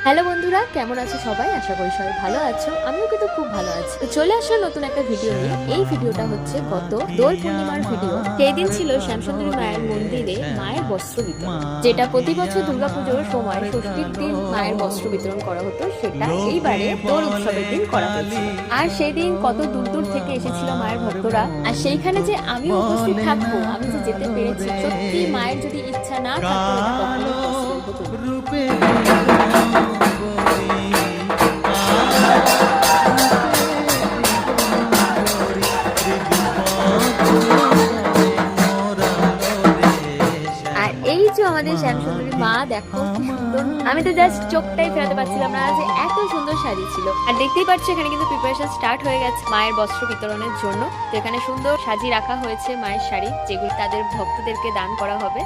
Hello বন্ধুরা, কেমন আছো সবাই? আশা করি সবাই ভালো আছো। আমিও কিন্তু খুব ভালো আছি। তো চলে আসলো নতুন একটা ভিডিও নিয়ে। এই ভিডিওটা হচ্ছে গত দোল পূর্ণিমার ভিডিও। সেই দিন ছিল শ্যামসুন্দরী মায়ের মন্দিরে মায়ের বস্ত্র বিতরণ, যেটা প্রতি বছর দুর্গাপুজোর সময় ষষ্ঠীর দিন মায়ের বস্ত্র বিতরণ করা হতো, সেটা এইবারে দোল উৎসবের দিন করা হয়েছিল। আর সেই দিন কত দূর দূর থেকে এসেছিল মায়ের ভক্তরা, আর সেইখানে যে আমিও উপস্থিত থাকবো, আমি যে যেতে পেরেছি, সত্যি মায়ের যদি ইচ্ছা না থাকতো এটা কখনো পসিবল হতো না। আর এই যে আমাদের শ্যামসুন্দরী মা, দেখো কি সুন্দর। আমি তো জাস্ট চোখটাই ফেরাতে পারছিলাম না, যে এত সুন্দর শাড়ি ছিল। আর দেখতেই পাচ্ছি এখানে কিন্তু প্রিপারেশন স্টার্ট হয়ে গেছে মায়ের বস্ত্র বিতরণের জন্য। তো এখানে সুন্দর সাজিয়ে রাখা হয়েছে মায়ের শাড়ি, যেগুলি তাদের ভক্তদেরকে দান করা হবে।